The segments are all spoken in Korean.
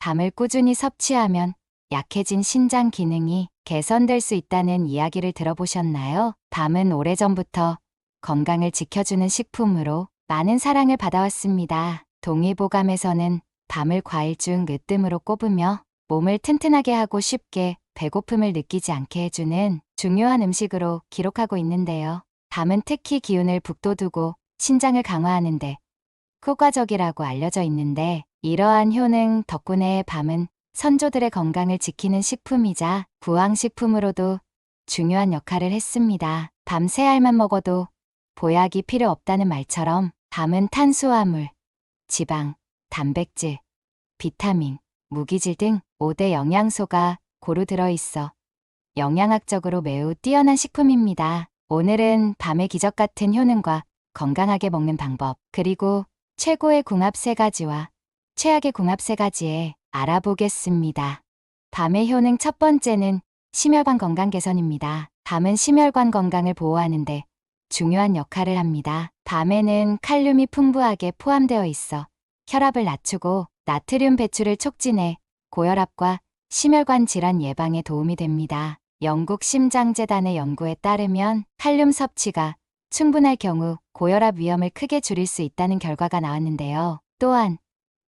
밤을 꾸준히 섭취하면 약해진 신장 기능이 개선될 수 있다는 이야기를 들어보셨나요? 밤은 오래전부터 건강을 지켜주는 식품으로 많은 사랑을 받아왔습니다. 동의보감에서는 밤을 과일 중 으뜸으로 꼽으며 몸을 튼튼하게 하고 쉽게 배고픔을 느끼지 않게 해주는 중요한 음식으로 기록하고 있는데요. 밤은 특히 기운을 북돋우고 신장을 강화하는데 효과적이라고 알려져 있는데, 이러한 효능 덕분에 밤은 선조들의 건강을 지키는 식품이자 구황식품으로도 중요한 역할을 했습니다. 밤 3알만 먹어도 보약이 필요 없다는 말처럼 밤은 탄수화물, 지방, 단백질, 비타민, 무기질 등 5대 영양소가 고루 들어있어 영양학적으로 매우 뛰어난 식품입니다. 오늘은 밤의 기적 같은 효능과 건강하게 먹는 방법, 그리고 최고의 궁합 3가지와 최악의 궁합 3가지에 알아보겠습니다. 밤의 효능 첫 번째는 심혈관 건강 개선입니다. 밤은 심혈관 건강을 보호하는데 중요한 역할을 합니다. 밤에는 칼륨이 풍부하게 포함되어 있어 혈압을 낮추고 나트륨 배출을 촉진해 고혈압과 심혈관 질환 예방에 도움이 됩니다. 영국 심장재단의 연구에 따르면 칼륨 섭취가 충분할 경우 고혈압 위험을 크게 줄일 수 있다는 결과가 나왔는데요. 또한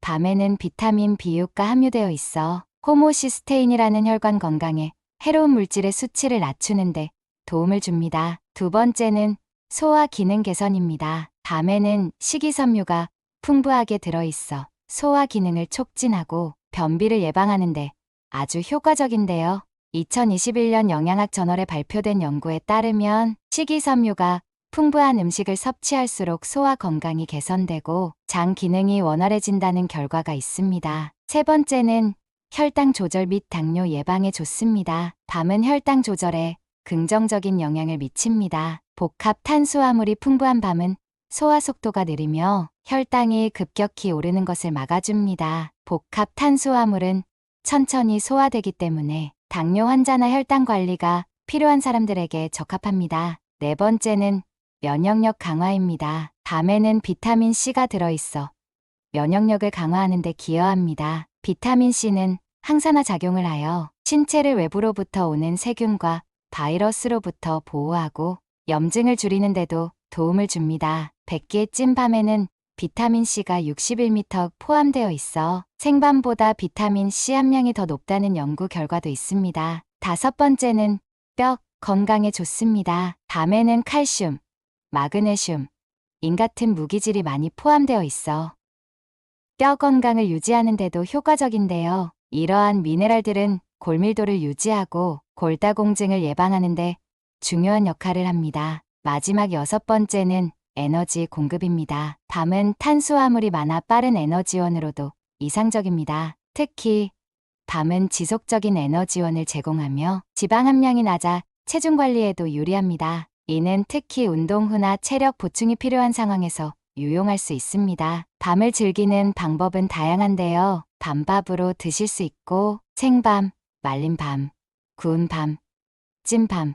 밤에는 비타민 B6가 함유되어 있어 호모시스테인이라는 혈관 건강에 해로운 물질의 수치를 낮추는데 도움을 줍니다. 두 번째는 소화 기능 개선입니다. 밤에는 식이섬유가 풍부하게 들어있어 소화 기능을 촉진하고 변비를 예방하는데 아주 효과적인데요. 2021년 영양학 저널에 발표된 연구에 따르면 식이섬유가 풍부한 음식을 섭취할수록 소화 건강이 개선되고 장 기능이 원활해진다는 결과가 있습니다. 세 번째는 혈당 조절 및 당뇨 예방에 좋습니다. 밤은 혈당 조절에 긍정적인 영향을 미칩니다. 복합 탄수화물이 풍부한 밤은 소화 속도가 느리며 혈당이 급격히 오르는 것을 막아줍니다. 복합 탄수화물은 천천히 소화되기 때문에 당뇨 환자나 혈당 관리가 필요한 사람들에게 적합합니다. 네 번째는 면역력 강화입니다. 밤에는 비타민 C가 들어있어 면역력을 강화하는 데 기여합니다. 비타민 C는 항산화 작용을 하여 신체를 외부로부터 오는 세균과 바이러스로부터 보호하고 염증을 줄이는 데도 도움을 줍니다. 100개의 찐 밤에는 비타민 C가 61m 포함되어 있어 생밤보다 비타민 C 함량이 더 높다는 연구 결과도 있습니다. 다섯 번째는 뼈 건강에 좋습니다. 밤에는 칼슘, 마그네슘, 인 같은 무기질이 많이 포함되어 있어 뼈 건강을 유지하는 데도 효과적인데요. 이러한 미네랄들은 골밀도를 유지하고 골다공증을 예방하는 데 중요한 역할을 합니다. 마지막 6번째는 에너지 공급입니다. 밤은 탄수화물이 많아 빠른 에너지원으로도 이상적입니다. 특히 밤은 지속적인 에너지원을 제공하며 지방 함량이 낮아 체중 관리에도 유리합니다. 이는 특히 운동 후나 체력 보충이 필요한 상황에서 유용할 수 있습니다. 밤을 즐기는 방법은 다양한데요. 밤밥으로 드실 수 있고 생밤, 말린 밤, 구운 밤, 찐 밤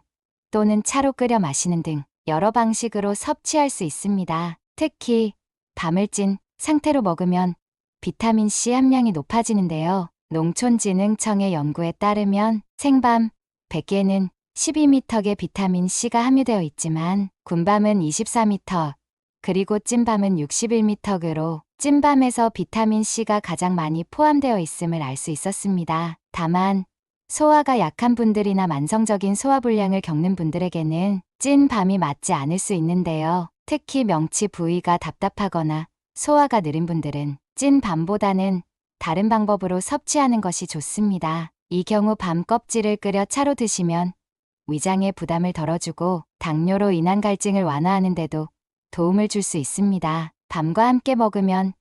또는 차로 끓여 마시는 등 여러 방식으로 섭취할 수 있습니다. 특히 밤을 찐 상태로 먹으면 비타민 C 함량이 높아지는데요. 농촌진흥청의 연구에 따르면 생밤 100개는 12m의 비타민 C가 함유되어 있지만 군밤은 24m, 그리고 찐밤은 61m로 찐밤에서 비타민 C가 가장 많이 포함되어 있음을 알 수 있었습니다. 다만 소화가 약한 분들이나 만성적인 소화불량을 겪는 분들에게는 찐 밤이 맞지 않을 수 있는데요. 특히 명치 부위가 답답하거나 소화가 느린 분들은 찐 밤보다는 다른 방법으로 섭취하는 것이 좋습니다. 이 경우 밤 껍질을 끓여 차로 드시면 위장의 부담을 덜어주고 당뇨로 인한 갈증을 완화하는 데도 도움을 줄 수 있습니다. 밤과 함께 먹으면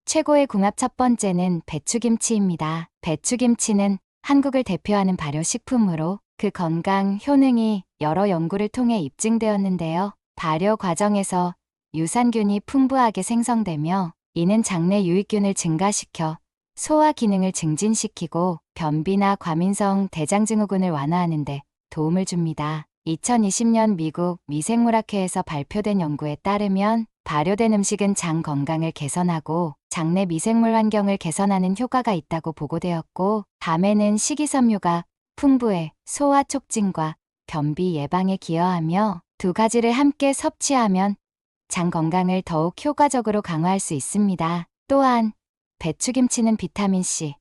최고의 궁합 첫 번째는 배추김치입니다. 배추김치는 한국을 대표하는 발효식품으로 그 건강 효능이 여러 연구를 통해 입증되었는데요. 발효 과정에서 유산균이 풍부하게 생성되며 이는 장내 유익균을 증가시켜 소화 기능을 증진시키고 변비나 과민성 대장증후군을 완화하는 데 도움을 줍니다. 2020년 미국 미생물학회에서 발표된 연구에 따르면 발효된 음식은 장 건강을 개선하고 장내 미생물 환경을 개선하는 효과가 있다고 보고되었고, 밤에는 식이섬유가 풍부해 소화 촉진과 변비 예방에 기여하며 두 가지를 함께 섭취하면 장 건강을 더욱 효과적으로 강화할 수 있습니다. 또한 배추김치는 비타민C,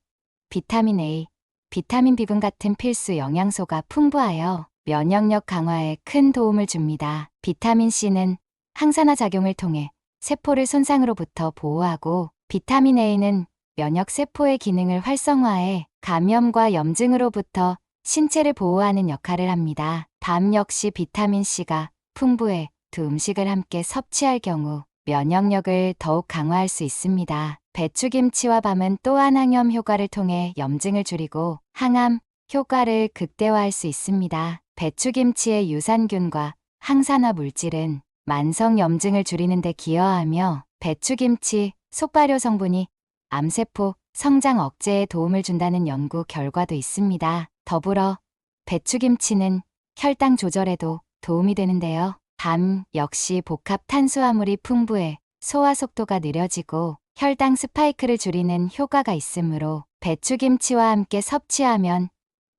비타민 A, 비타민 B군 같은 필수 영양소가 풍부하여 면역력 강화에 큰 도움을 줍니다. 비타민C는 항산화 작용을 통해 세포를 손상으로부터 보호하고, 비타민 A는 면역 세포의 기능을 활성화해 감염과 염증으로부터 신체를 보호하는 역할을 합니다. 밤 역시 비타민C가 풍부해 두 음식을 함께 섭취할 경우 면역력을 더욱 강화할 수 있습니다. 배추김치와 밤은 또한 항염 효과를 통해 염증을 줄이고 항암 효과를 극대화할 수 있습니다. 배추김치의 유산균과 항산화 물질은 만성 염증을 줄이는 데 기여하며, 배추김치 속발효 성분이 암세포 성장 억제에 도움을 준다는 연구 결과도 있습니다. 더불어 배추김치는 혈당 조절에도 도움이 되는데요. 밤 역시 복합 탄수화물이 풍부해 소화 속도가 느려지고 혈당 스파이크를 줄이는 효과가 있으므로 배추김치와 함께 섭취하면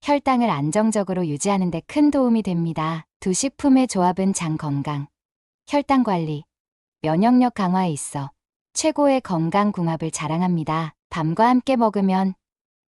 혈당을 안정적으로 유지하는 데 큰 도움이 됩니다. 두 식품의 조합은 장 건강, 혈당 관리, 면역력 강화에 있어 최고의 건강 궁합을 자랑합니다. 밤과 함께 먹으면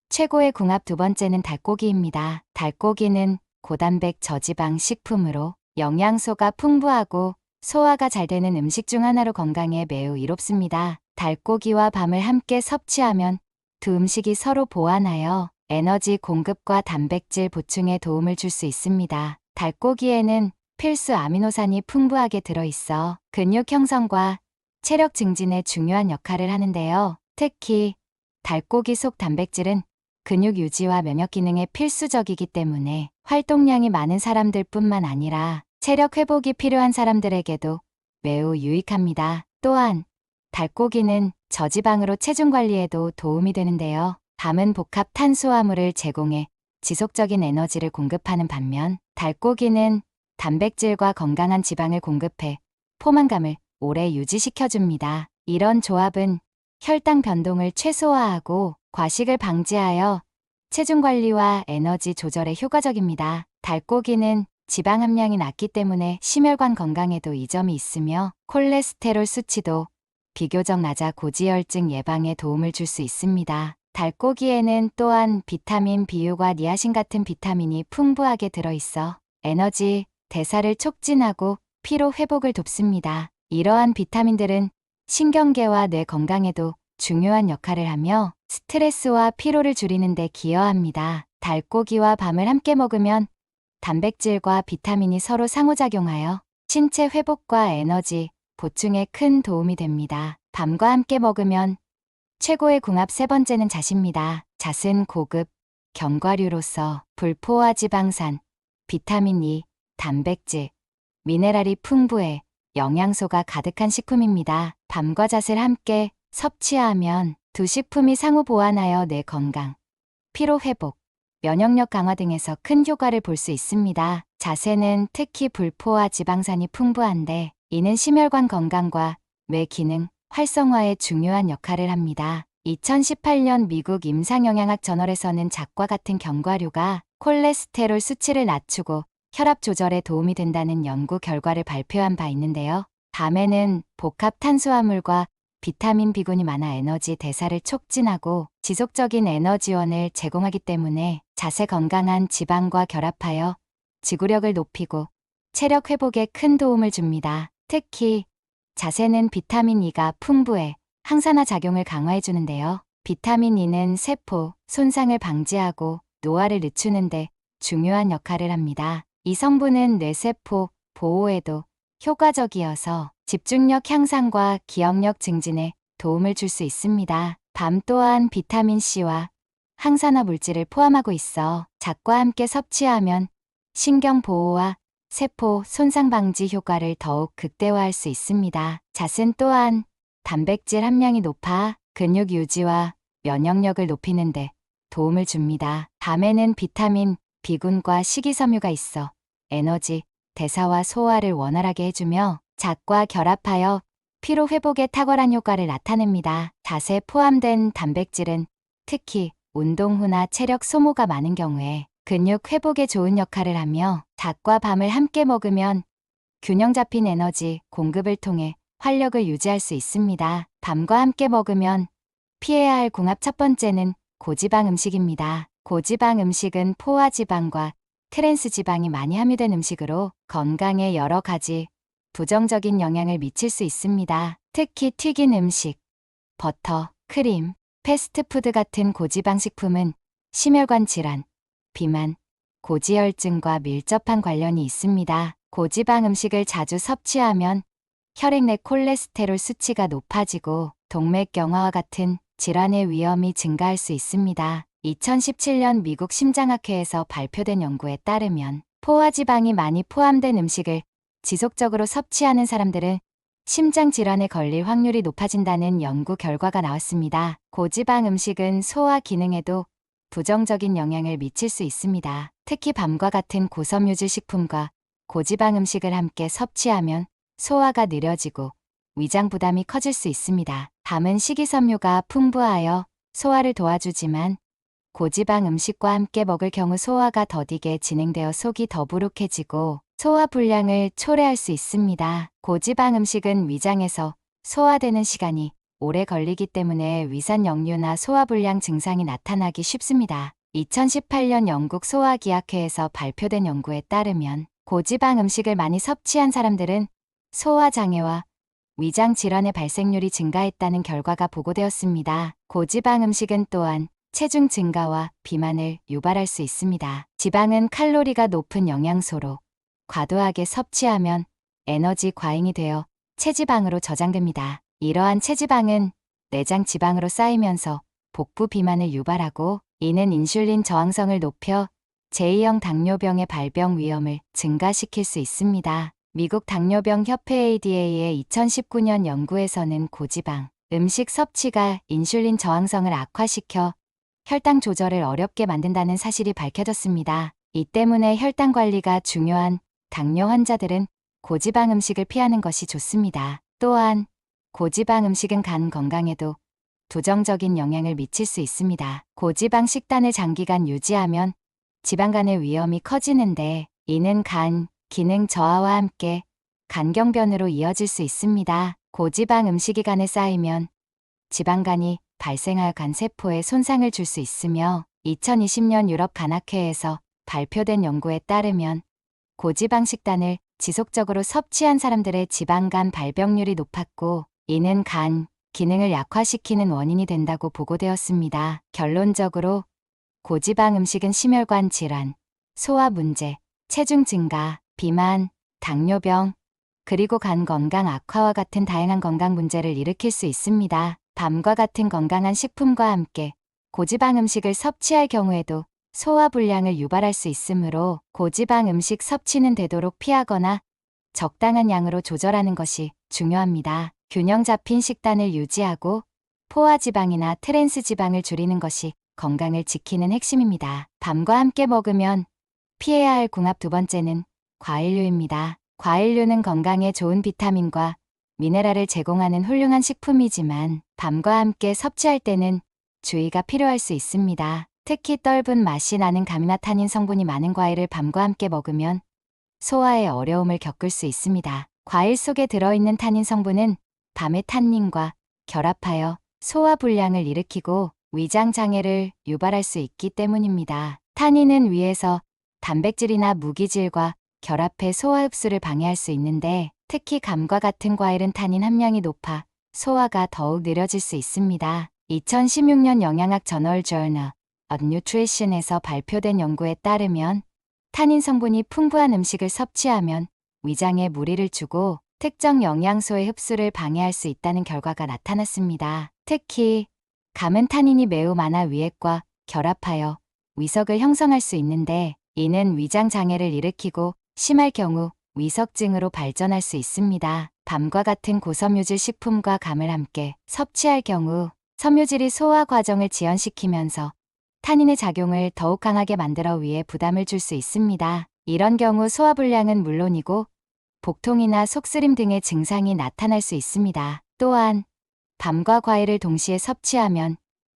최고의 궁합 두 번째는 닭고기입니다. 닭고기는 고단백 저지방 식품으로 영양소가 풍부하고 소화가 잘 되는 음식 중 하나로 건강에 매우 이롭습니다. 닭고기와 밤을 함께 섭취하면 두 음식이 서로 보완하여 에너지 공급과 단백질 보충에 도움을 줄 수 있습니다. 닭고기에는 필수 아미노산이 풍부하게 들어있어 근육 형성과 체력 증진에 중요한 역할을 하는데요. 특히 닭고기 속 단백질은 근육 유지와 면역 기능에 필수적이기 때문에 활동량이 많은 사람들뿐만 아니라 체력 회복이 필요한 사람들에게도 매우 유익합니다. 또한 닭고기는 저지방으로 체중 관리에도 도움이 되는데요. 밤은 복합 탄수화물을 제공해 지속적인 에너지를 공급하는 반면, 닭고기는 단백질과 건강한 지방을 공급해 포만감을 오래 유지시켜줍니다. 이런 조합은 혈당 변동을 최소화하고 과식을 방지하여 체중 관리와 에너지 조절에 효과적입니다. 닭고기는 지방 함량이 낮기 때문에 심혈관 건강에도 이점이 있으며 콜레스테롤 수치도 비교적 낮아 고지혈증 예방에 도움을 줄 수 있습니다. 닭고기에는 또한 비타민 B유과 니아신 같은 비타민이 풍부하게 들어있어 에너지 대사를 촉진하고 피로 회복을 돕습니다. 이러한 비타민들은 신경계와 뇌 건강에도 중요한 역할을 하며 스트레스와 피로를 줄이는 데 기여합니다. 닭고기와 밤을 함께 먹으면 단백질과 비타민이 서로 상호작용하여 신체 회복과 에너지 보충에 큰 도움이 됩니다. 밤과 함께 먹으면 최고의 궁합 세 번째는 잣입니다. 잣은 고급 견과류로서 불포화 지방산, 비타민 E, 단백질, 미네랄이 풍부해 영양소가 가득한 식품입니다. 밤과 잣을 함께 섭취하면 두 식품이 상호 보완하여 뇌 건강, 피로 회복, 면역력 강화 등에서 큰 효과를 볼 수 있습니다. 잣에는 특히 불포화 지방산이 풍부한데 이는 심혈관 건강과 뇌 기능 활성화에 중요한 역할을 합니다. 2018년 미국 임상영양학 저널에서는 잣과 같은 견과류가 콜레스테롤 수치를 낮추고 혈압 조절에 도움이 된다는 연구 결과를 발표한 바 있는데요. 밤에는 복합 탄수화물과 비타민 B군이 많아 에너지 대사를 촉진하고 지속적인 에너지원을 제공하기 때문에 잣에 건강한 지방과 결합하여 지구력을 높이고 체력 회복에 큰 도움을 줍니다. 특히 잣에는 비타민 E가 풍부해 항산화 작용을 강화해 주는데요. 비타민 E는 세포 손상을 방지하고 노화를 늦추는 데 중요한 역할을 합니다. 이 성분은 뇌세포 보호에도 효과적이어서 집중력 향상과 기억력 증진에 도움을 줄 수 있습니다. 밤 또한 비타민 C와 항산화 물질을 포함하고 있어 잣과 함께 섭취하면 신경 보호와 세포 손상 방지 효과를 더욱 극대화할 수 있습니다. 잣은 또한 단백질 함량이 높아 근육 유지와 면역력을 높이는 데 도움을 줍니다. 밤에는 비타민 B군과 식이섬유가 있어 에너지, 대사와 소화를 원활하게 해주며 잣과 결합하여 피로 회복에 탁월한 효과를 나타냅니다. 잣에 포함된 단백질은 특히 운동 후나 체력 소모가 많은 경우에 근육 회복에 좋은 역할을 하며 잣과 밤을 함께 먹으면 균형 잡힌 에너지 공급을 통해 활력을 유지할 수 있습니다. 밤과 함께 먹으면 피해야 할 궁합 첫 번째는 고지방 음식입니다. 고지방 음식은 포화 지방과 트랜스 지방이 많이 함유된 음식으로 건강에 여러 가지 부정적인 영향을 미칠 수 있습니다. 특히 튀긴 음식, 버터, 크림, 패스트푸드 같은 고지방 식품은 심혈관 질환, 비만, 고지혈증과 밀접한 관련이 있습니다. 고지방 음식을 자주 섭취하면 혈액 내 콜레스테롤 수치가 높아지고 동맥경화와 같은 질환의 위험이 증가할 수 있습니다. 2017년 미국 심장학회에서 발표된 연구에 따르면 포화지방이 많이 포함된 음식을 지속적으로 섭취하는 사람들은 심장 질환에 걸릴 확률이 높아진다는 연구 결과가 나왔습니다. 고지방 음식은 소화 기능에도 부정적인 영향을 미칠 수 있습니다. 특히 밤과 같은 고섬유질 식품과 고지방 음식을 함께 섭취하면 소화가 느려지고 위장 부담이 커질 수 있습니다. 밤은 식이섬유가 풍부하여 소화를 도와주지만 고지방 음식과 함께 먹을 경우 소화가 더디게 진행되어 속이 더부룩해지고 소화 불량을 초래할 수 있습니다. 고지방 음식은 위장에서 소화되는 시간이 오래 걸리기 때문에 위산 역류나 소화불량 증상이 나타나기 쉽습니다. 2018년 영국 소화기학회에서 발표된 연구에 따르면 고지방 음식을 많이 섭취한 사람들은 소화장애와 위장 질환의 발생률이 증가했다는 결과가 보고되었습니다. 고지방 음식은 또한 체중 증가와 비만을 유발할 수 있습니다. 지방은 칼로리가 높은 영양소로 과도하게 섭취하면 에너지 과잉이 되어 체지방으로 저장됩니다. 이러한 체지방은 내장 지방으로 쌓이면서 복부 비만을 유발하고 이는 인슐린 저항성을 높여 제2형 당뇨병의 발병 위험을 증가시킬 수 있습니다. 미국 당뇨병 협회 ADA의 2019년 연구에서는 고지방 음식 섭취가 인슐린 저항성을 악화시켜 혈당 조절을 어렵게 만든다는 사실이 밝혀졌습니다. 이 때문에 혈당 관리가 중요한 당뇨 환자들은 고지방 음식을 피하는 것이 좋습니다. 또한 고지방 음식은 간 건강에도 부정적인 영향을 미칠 수 있습니다. 고지방 식단을 장기간 유지하면 지방간의 위험이 커지는데 이는 간 기능 저하와 함께 간경변으로 이어질 수 있습니다. 고지방 음식이 간에 쌓이면 지방간이 발생하여 간세포에 손상을 줄 수 있으며 2020년 유럽 간학회에서 발표된 연구에 따르면 고지방 식단을 지속적으로 섭취한 사람들의 지방간 발병률이 높았고 이는 간 기능을 약화시키는 원인이 된다고 보고되었습니다. 결론적으로 고지방 음식은 심혈관 질환, 소화 문제, 체중 증가, 비만, 당뇨병, 그리고 간 건강 악화와 같은 다양한 건강 문제를 일으킬 수 있습니다. 밤과 같은 건강한 식품과 함께 고지방 음식을 섭취할 경우에도 소화 불량을 유발할 수 있으므로 고지방 음식 섭취는 되도록 피하거나 적당한 양으로 조절하는 것이 중요합니다. 균형 잡힌 식단을 유지하고 포화지방이나 트랜스 지방을 줄이는 것이 건강을 지키는 핵심입니다. 밤과 함께 먹으면 피해야 할 궁합 두 번째는 과일류입니다. 과일류는 건강에 좋은 비타민과 미네랄을 제공하는 훌륭한 식품이지만 밤과 함께 섭취할 때는 주의가 필요할 수 있습니다. 특히 떫은 맛이 나는 가미나 타닌 성분이 많은 과일을 밤과 함께 먹으면 소화에 어려움을 겪을 수 있습니다. 과일 속에 들어있는 타닌 성분은 밤에 탄닌과 결합하여 소화 불량을 일으키고 위장 장애를 유발할 수 있기 때문입니다. 타닌은 위에서 단백질이나 무기질과 결합해 소화 흡수를 방해할 수 있는데 특히 감과 같은 과일은 타닌 함량이 높아 소화가 더욱 느려질 수 있습니다. 2016년 영양학 저널 저널 of Nutrition에서 발표된 연구에 따르면 타닌 성분이 풍부한 음식을 섭취하면 위장에 무리를 주고 특정 영양소의 흡수를 방해할 수 있다는 결과가 나타났습니다. 특히 감은 타닌이 매우 많아 위액과 결합하여 위석을 형성할 수 있는데 이는 위장 장애를 일으키고 심할 경우 위석증으로 발전할 수 있습니다. 밤과 같은 고섬유질 식품과 감을 함께 섭취할 경우 섬유질이 소화 과정을 지연시키면서 타닌의 작용을 더욱 강하게 만들어 위에 부담을 줄 수 있습니다. 이런 경우 소화불량은 물론이고 복통이나 속쓰림 등의 증상이 나타날 수 있습니다. 또한 밤과 과일을 동시에 섭취하면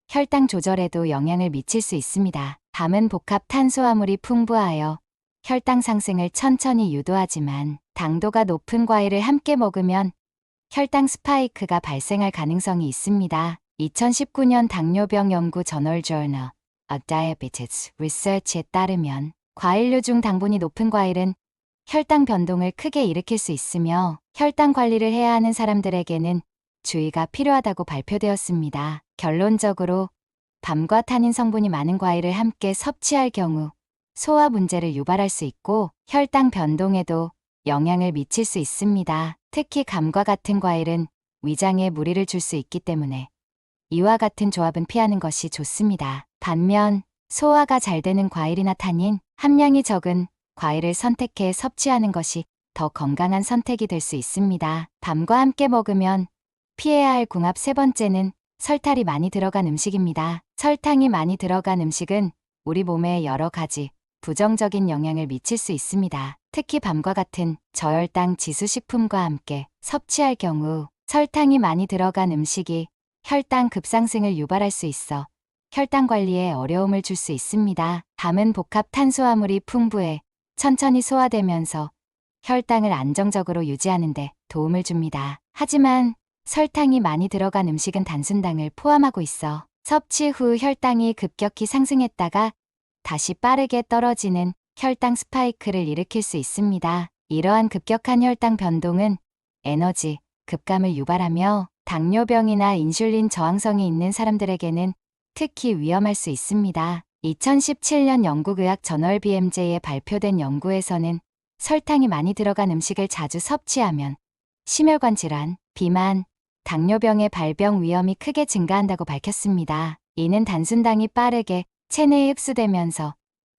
혈당 조절에도 영향을 미칠 수 있습니다. 밤은 복합 탄수화물이 풍부하여 혈당 상승을 천천히 유도하지만 당도가 높은 과일을 함께 먹으면 혈당 스파이크가 발생할 가능성이 있습니다. 2019년 당뇨병 연구 저널 Journal of Diabetes Research에 따르면 과일류 중 당분이 높은 과일은 혈당 변동을 크게 일으킬 수 있으며 혈당 관리를 해야 하는 사람들에게는 주의가 필요하다고 발표되었습니다. 결론적으로 밤과 타닌 성분이 많은 과일을 함께 섭취할 경우 소화 문제를 유발할 수 있고 혈당 변동에도 영향을 미칠 수 있습니다. 특히 감과 같은 과일은 위장에 무리를 줄 수 있기 때문에 이와 같은 조합은 피하는 것이 좋습니다. 반면 소화가 잘 되는 과일이나 타닌 함량이 적은 과일을 선택해 섭취하는 것이 더 건강한 선택이 될 수 있습니다. 밤과 함께 먹으면 피해야 할 궁합 세 번째는 설탕이 많이 들어간 음식입니다. 설탕이 많이 들어간 음식은 우리 몸에 여러 가지 부정적인 영향을 미칠 수 있습니다. 특히 밤과 같은 저혈당 지수 식품과 함께 섭취할 경우 설탕이 많이 들어간 음식이 혈당 급상승을 유발할 수 있어 혈당 관리에 어려움을 줄 수 있습니다. 밤은 복합 탄수화물이 풍부해 천천히 소화되면서 혈당을 안정적으로 유지하는 데 도움을 줍니다. 하지만 설탕이 많이 들어간 음식은 단순당을 포함하고 있어 섭취 후 혈당이 급격히 상승했다가 다시 빠르게 떨어지는 혈당 스파이크를 일으킬 수 있습니다. 이러한 급격한 혈당 변동은 에너지 급감을 유발하며 당뇨병이나 인슐린 저항성이 있는 사람들에게는 특히 위험할 수 있습니다. 2017년 영국 의학 저널 BMJ에 발표된 연구에서는 설탕이 많이 들어간 음식을 자주 섭취하면 심혈관 질환, 비만, 당뇨병의 발병 위험이 크게 증가한다고 밝혔습니다. 이는 단순당이 빠르게 체내에 흡수되면서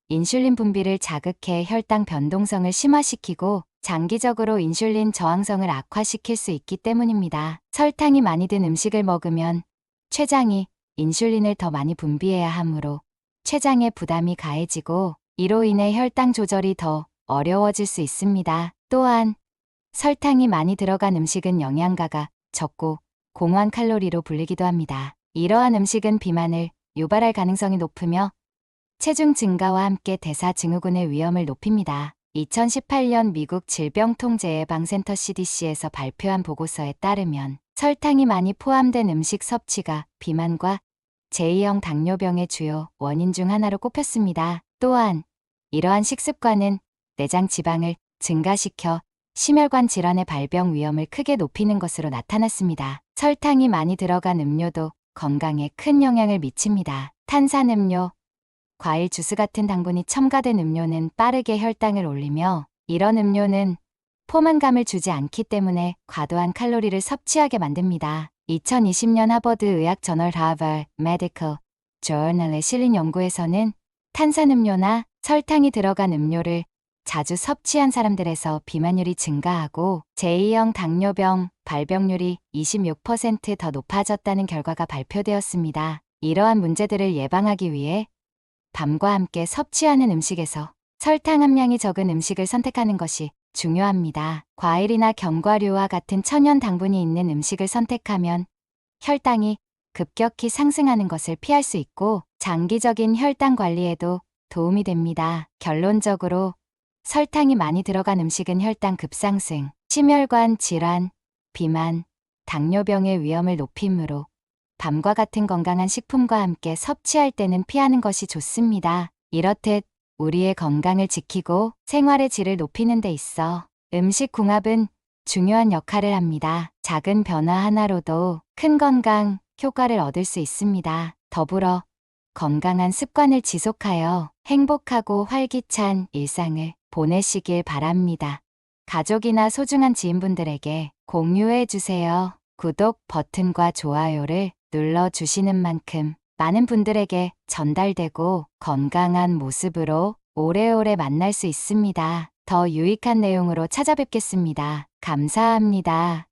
인슐린 분비를 자극해 혈당 변동성을 심화시키고 장기적으로 인슐린 저항성을 악화시킬 수 있기 때문입니다. 설탕이 많이 든 음식을 먹으면 췌장이 인슐린을 더 많이 분비해야 하므로 췌장의 부담이 가해지고 이로 인해 혈당 조절이 더 어려워질 수 있습니다. 또한 설탕이 많이 들어간 음식은 영양가가 적고 공허한 칼로리로 불리기도 합니다. 이러한 음식은 비만을 유발할 가능성이 높으며 체중 증가와 함께 대사증후군의 위험을 높입니다. 2018년 미국 질병통제예방센터 CDC에서 발표한 보고서에 따르면 설탕이 많이 포함된 음식 섭취가 비만과 제2형 당뇨병의 주요 원인 중 하나로 꼽혔습니다. 또한 이러한 식습관은 내장 지방을 증가시켜 심혈관 질환의 발병 위험을 크게 높이는 것으로 나타났습니다. 설탕이 많이 들어간 음료도 건강에 큰 영향을 미칩니다. 탄산음료, 과일 주스 같은 당분이 첨가된 음료는 빠르게 혈당을 올리며 이런 음료는 포만감을 주지 않기 때문에 과도한 칼로리를 섭취하게 만듭니다. 2020년 하버드 의학 저널 Harvard Medical Journal에 실린 연구에서는 탄산음료나 설탕이 들어간 음료를 자주 섭취한 사람들에서 비만율이 증가하고 제2형 당뇨병 발병률이 26% 더 높아졌다는 결과가 발표되었습니다. 이러한 문제들을 예방하기 위해 밤과 함께 섭취하는 음식에서 설탕 함량이 적은 음식을 선택하는 것이 중요합니다. 과일이나 견과류와 같은 천연 당분이 있는 음식을 선택하면 혈당이 급격히 상승하는 것을 피할 수 있고 장기적인 혈당 관리에도 도움이 됩니다. 결론적으로 설탕이 많이 들어간 음식은 혈당 급상승, 심혈관 질환, 비만, 당뇨병의 위험을 높이므로 밤과 같은 건강한 식품과 함께 섭취할 때는 피하는 것이 좋습니다. 이렇듯 우리의 건강을 지키고 생활의 질을 높이는 데 있어 음식 궁합은 중요한 역할을 합니다. 작은 변화 하나로도 큰 건강 효과를 얻을 수 있습니다. 더불어 건강한 습관을 지속하여 행복하고 활기찬 일상을 보내시길 바랍니다. 가족이나 소중한 지인분들에게 공유해 주세요. 구독 버튼과 좋아요를 눌러주시는 만큼 많은 분들에게 전달되고 건강한 모습으로 오래오래 만날 수 있습니다. 더 유익한 내용으로 찾아뵙겠습니다. 감사합니다.